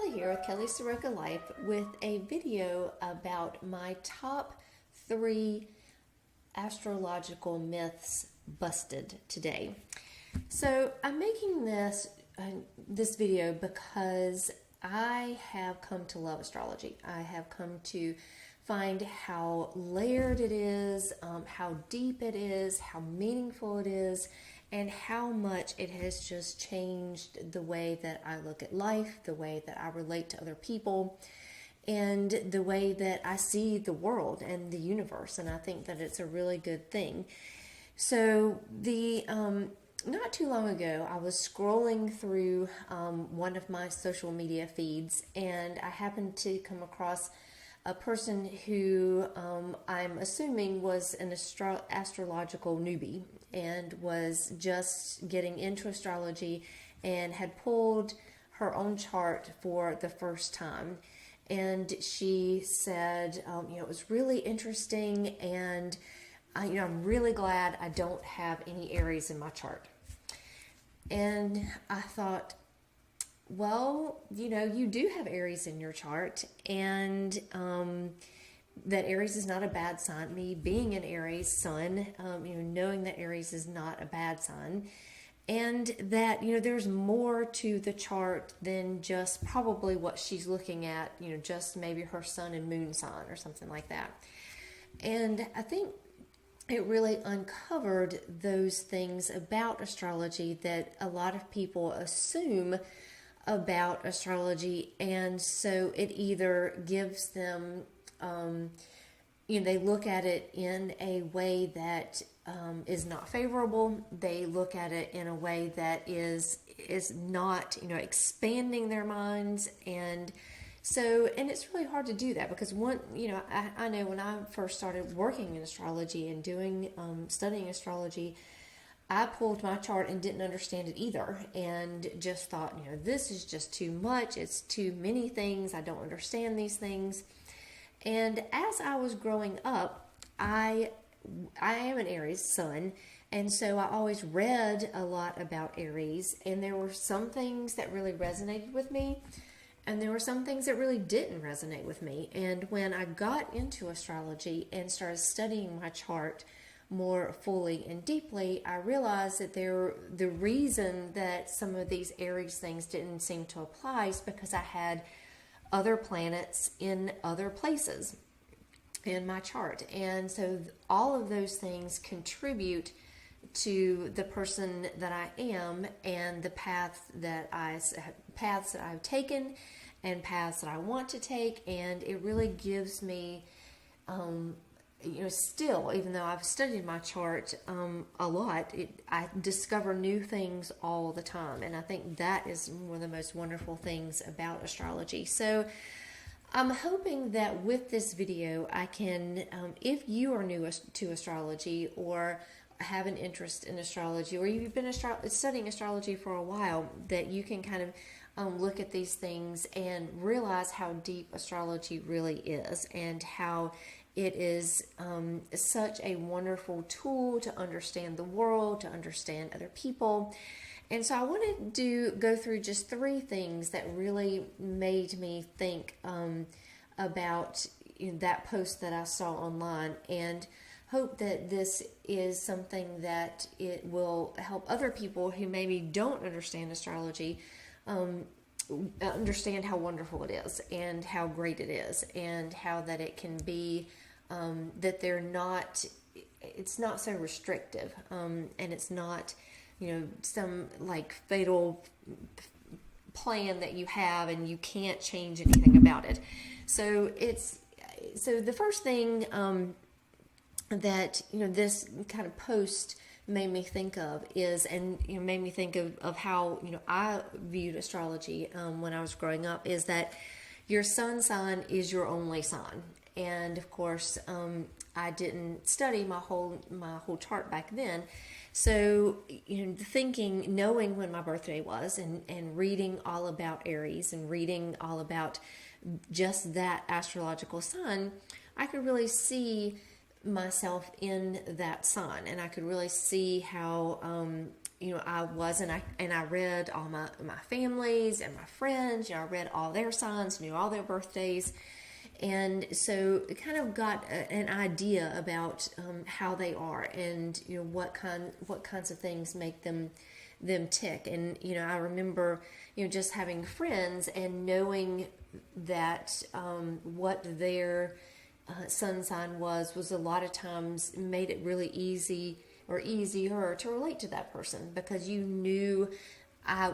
Kelly here with Kelly Soroka Life with a video about my top 3 astrological myths busted today. So I'm making this video because I have come to love astrology. I have come to find how layered it is, how deep it is, how meaningful it is, and how much it has just changed the way that I look at life, the way that I relate to other people, and the way that I see the world and the universe. And I think that it's a really good thing. So not too long ago, I was scrolling through one of my social media feeds, and I happened to come across a person who I'm assuming was an astrological newbie and was just getting into astrology and had pulled her own chart for the first time. And she said, it was really interesting, and I'm really glad I don't have any Aries in my chart. And I thought, well, you do have Aries in your chart, and that Aries is not a bad sign. Me being an Aries sun, knowing that Aries is not a bad sign, and that, there's more to the chart than just probably what she's looking at, just maybe her sun and moon sign or something like that. And I think it really uncovered those things about astrology that a lot of people assume about astrology, and so it either gives them, they look at it in a way that is not favorable. They look at it in a way that is not, expanding their minds, and it's really hard to do that because I know when I first started working in astrology and doing studying astrology, I pulled my chart and didn't understand it either, and just thought, this is just too much. It's too many things. I don't understand these things. And as I was growing up, I am an Aries sun, and so I always read a lot about Aries, and there were some things that really resonated with me, and there were some things that really didn't resonate with me. And when I got into astrology and started studying my chart more fully and deeply, I realized that the reason that some of these Aries things didn't seem to apply is because I had other planets in other places in my chart. And so all of those things contribute to the person that I am and the paths that I've taken and paths that I want to take. And it really gives me still, even though I've studied my chart a lot, I discover new things all the time. And I think that is one of the most wonderful things about astrology. So I'm hoping that with this video, I can, if you are new to astrology or have an interest in astrology, or you've been studying astrology for a while, that you can kind of look at these things and realize how deep astrology really is, and how it is such a wonderful tool to understand the world, to understand other people. And so I wanted to go through just 3 things that really made me think about that post that I saw online, and hope that this is something that it will help other people who maybe don't understand astrology understand how wonderful it is and how great it is, and how that it can be that it's not so restrictive, and it's not, some like fatal plan that you have and you can't change anything about it. So the first thing that this kind of post made me think of is, and made me think of how I viewed astrology when I was growing up, is that your sun sign is your only sign. And of course, I didn't study my whole chart back then. So, knowing when my birthday was, and reading all about Aries and reading all about just that astrological sign, I could really see myself in that sign, and I could really see how I was, and I read all my families and my friends. I read all their signs, knew all their birthdays, and so it kind of got an idea about how they are, and what kinds of things make them tick. And I remember just having friends and knowing that what their sun sign was a lot of times made it really easy or easier to relate to that person, because I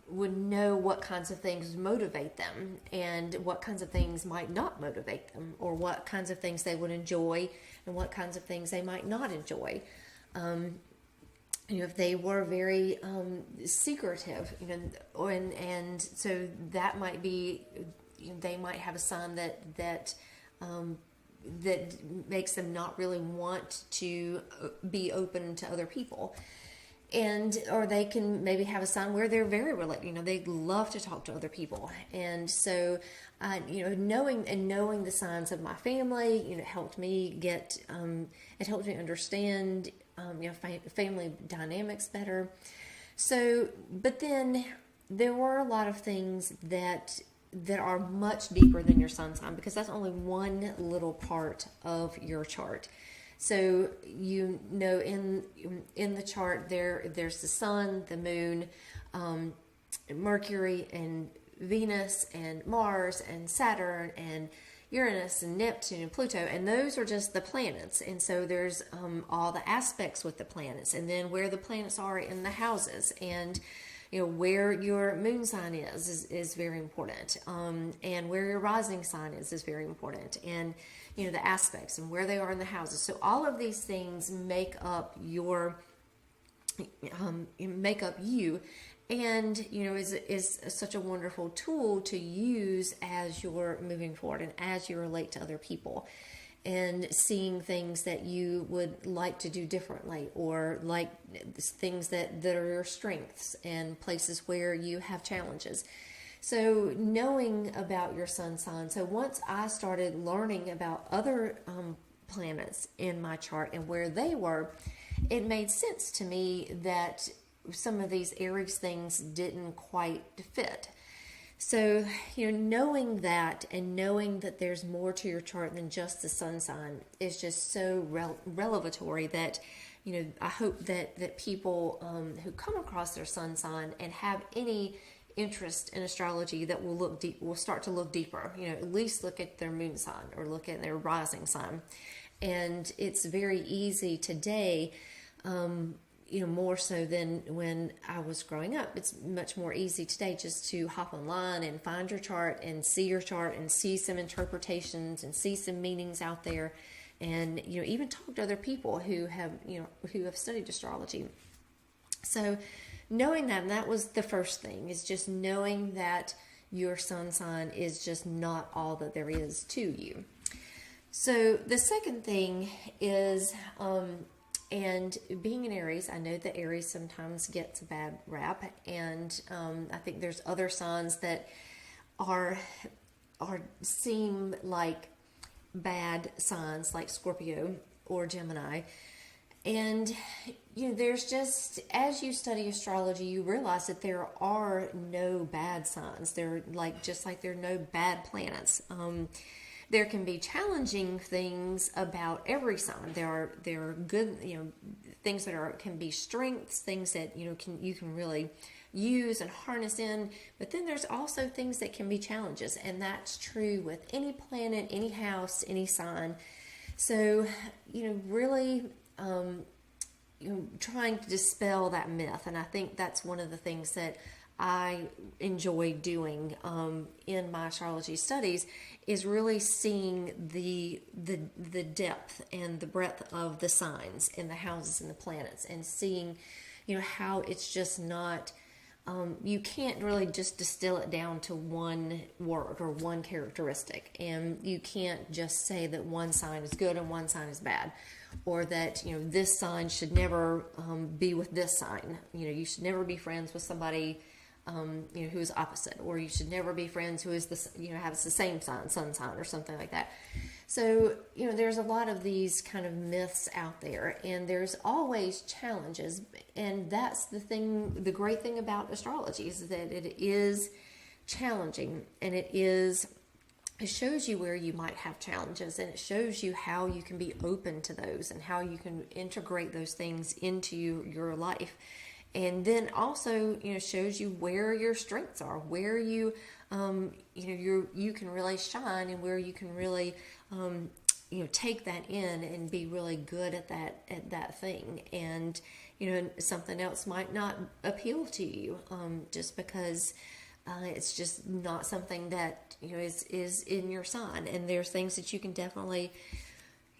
would know what kinds of things motivate them and what kinds of things might not motivate them, or what kinds of things they would enjoy and what kinds of things they might not enjoy. If they were very secretive, and so that might be, they might have a sign that makes them not really want to be open to other people. Or they can maybe have a sign where they're very related. They love to talk to other people, and so knowing the signs of my family, it helped me understand family dynamics better. So, but then there were a lot of things that are much deeper than your sun sign, because that's only one little part of your chart. So in the chart there's the sun, the moon, Mercury and Venus and Mars and Saturn and Uranus and Neptune and Pluto, and those are just the planets. And so there's all the aspects with the planets, and then where the planets are in the houses, and where your moon sign is very important, and where your rising sign is very important, and the aspects and where they are in the houses. So all of these things make up you, and is such a wonderful tool to use as you're moving forward and as you relate to other people, and seeing things that you would like to do differently, or like things that are your strengths and places where you have challenges. So knowing about your sun sign. So once I started learning about other planets in my chart and where they were, it made sense to me that some of these Aries things didn't quite fit. So, knowing that, and knowing that there's more to your chart than just the sun sign, is just so revelatory that, I hope that people who come across their sun sign and have any interest in astrology that will start to look deeper, at least look at their moon sign or look at their rising sign. And it's very easy today, more so than when I was growing up. It's much more easy today just to hop online and find your chart and see your chart and see some interpretations and see some meanings out there, and even talk to other people who have studied astrology. So knowing that, and that was the first thing, is just knowing that your sun sign is just not all that there is to you. So the second thing is, and being an Aries, I know that Aries sometimes gets a bad rap, and I think there's other signs that seem like bad signs, like Scorpio or Gemini. And there's just, as you study astrology, you realize that there are no bad signs. They're just like there are no bad planets. There can be challenging things about every sign. There are good, things that can be strengths, things that you can really use and harness in. But then there's also things that can be challenges, and that's true with any planet, any house, any sign. So really, trying to dispel that myth, and I think that's one of the things that I enjoy doing in my astrology studies, is really seeing the depth and the breadth of the signs and the houses and the planets, and seeing how it's just not, you can't really just distill it down to one word or one characteristic, and you can't just say that one sign is good and one sign is bad, or that this sign should never be with this sign. You should never be friends with somebody who is opposite, or you should never be friends who is has the same sun sign or something like that. So, there's a lot of these kind of myths out there, and there's always challenges. And that's the great thing about astrology is that it is challenging, and it shows you where you might have challenges, and it shows you how you can be open to those and how you can integrate those things into your life. And then also, shows you where your strengths are, where you can really shine, and where you can really, take that in and be really good at that thing. And, something else might not appeal to you, just because it's just not something that, is in your sign. And there's things that you can definitely,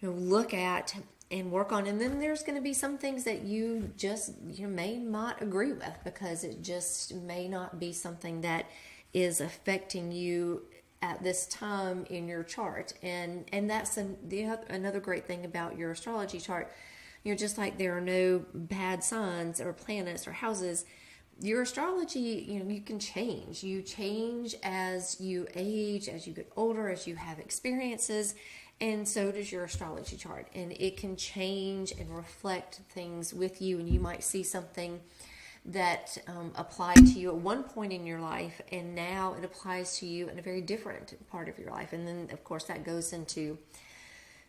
look at and work on. And then there's going to be some things that you just may not agree with, because it just may not be something that is affecting you at this time in your chart. And that's another great thing about your astrology chart. Just like there are no bad signs or planets or houses, your astrology, you can change. You change as you age, as you get older, as you have experiences. And so does your astrology chart, and it can change and reflect things with you. And you might see something that applied to you at one point in your life, and now it applies to you in a very different part of your life. And then, of course, that goes into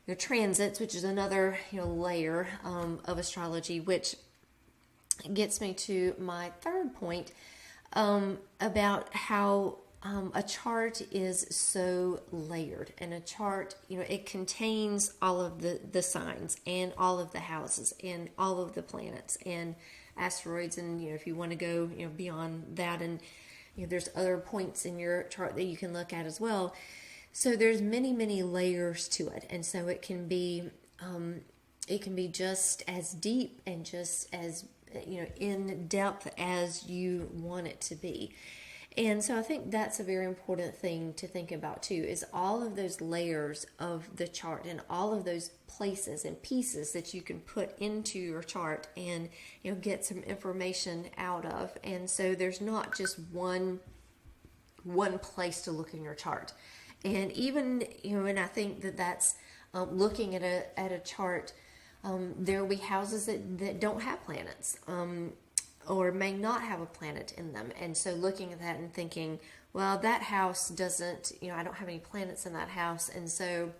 your transits, which is another layer of astrology, which gets me to my third point about how a chart is so layered. And a chart, it contains all of the signs and all of the houses and all of the planets and asteroids. And, if you want to go, beyond that, and, there's other points in your chart that you can look at as well. So there's many, many layers to it. And so it can be just as deep and just as, in depth as you want it to be. And so I think that's a very important thing to think about too, is all of those layers of the chart and all of those places and pieces that you can put into your chart and, get some information out of. And so there's not just one place to look in your chart. And even, and I think that's looking at a chart, there will be houses that don't have planets, or may not have a planet in them. And so looking at that and thinking, well, that house doesn't, I don't have any planets in that house. And so,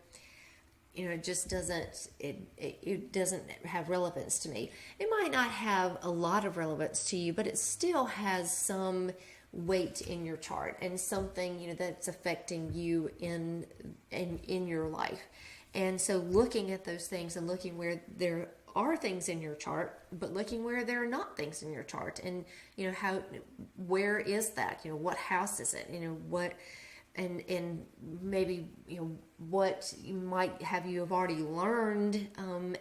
it just doesn't, it doesn't have relevance to me. It might not have a lot of relevance to you, but it still has some weight in your chart and something, that's affecting you in your life. And so looking at those things and looking where there are things in your chart, but looking where there are not things in your chart, and where is that? What house is it? What, and maybe what you have already learned,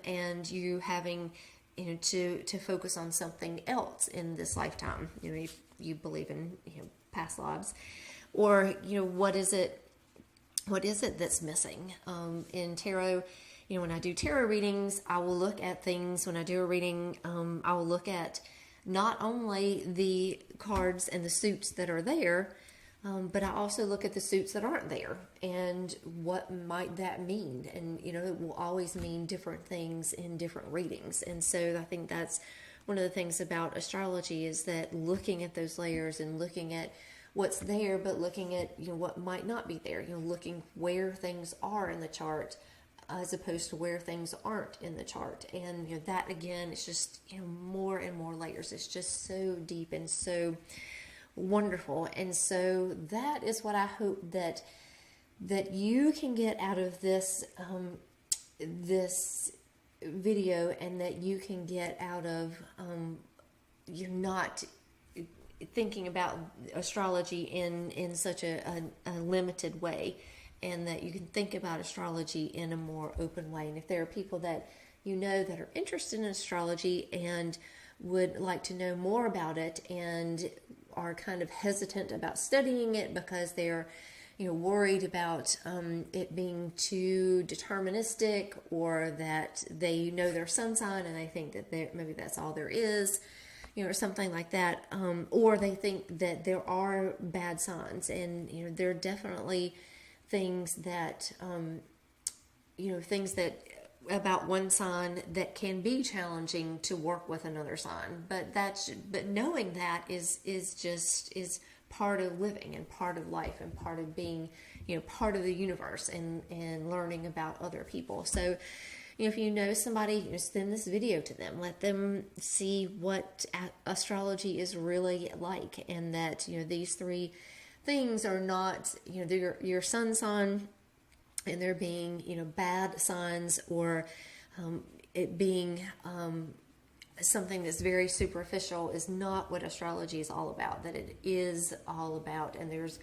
and you having to focus on something else in this lifetime. If you believe in past lives, or what is it that's missing in tarot? When I do tarot readings, I will look at things. When I do a reading, I will look at not only the cards and the suits that are there, but I also look at the suits that aren't there, and what might that mean? And, it will always mean different things in different readings. And so I think that's one of the things about astrology, is that looking at those layers and looking at what's there, but looking at, what might not be there, looking where things are in the chart, as opposed to where things aren't in the chart. And that again, it's just more and more layers. It's just so deep and so wonderful. And so that is what I hope that you can get out of this this video, and that you can get out of you're not thinking about astrology in such a limited way, and that you can think about astrology in a more open way. And if there are people that that are interested in astrology and would like to know more about it, and are kind of hesitant about studying it because they're worried about it being too deterministic, or that they know their sun sign and they think that maybe that's all there is, or something like that, or they think that there are bad signs, and there are definitely things that things that about one sign that can be challenging to work with another sign, but knowing that is part of living and part of life and part of being part of the universe, and learning about other people. So if you know somebody, send this video to them. Let them see what astrology is really like, and that these three things are not your sun sign, and there being bad signs, or it being something that's very superficial, is not what astrology is all about. That it is all about, and there's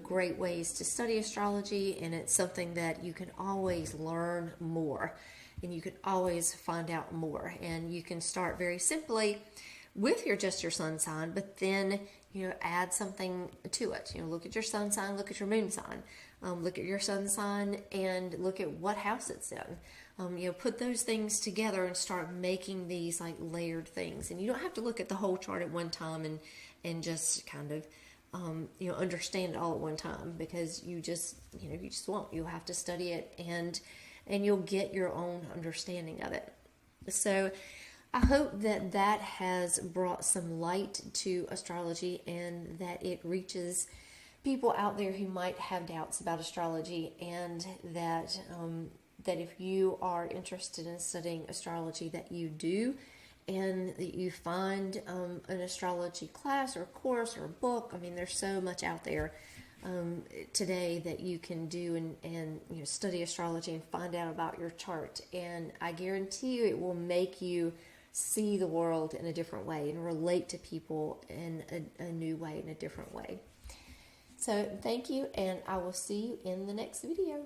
great ways to study astrology, and it's something that you can always learn more, and you can always find out more, and you can start very simply with just your sun sign, but then add something to it. Look at your sun sign, look at your moon sign, look at your sun sign, and look at what house it's in. Put those things together and start making these like layered things. And you don't have to look at the whole chart at one time and just kind of understand it all at one time, because you just won't. You'll have to study it, and you'll get your own understanding of it. So I hope that has brought some light to astrology, and that it reaches people out there who might have doubts about astrology, and that if you are interested in studying astrology, that you do, and that you find an astrology class or course or book. I mean, there's so much out there today that you can do, and study astrology and find out about your chart. And I guarantee you it will make you see the world in a different way and relate to people in a new way, in a different way. So thank you, and I will see you in the next video.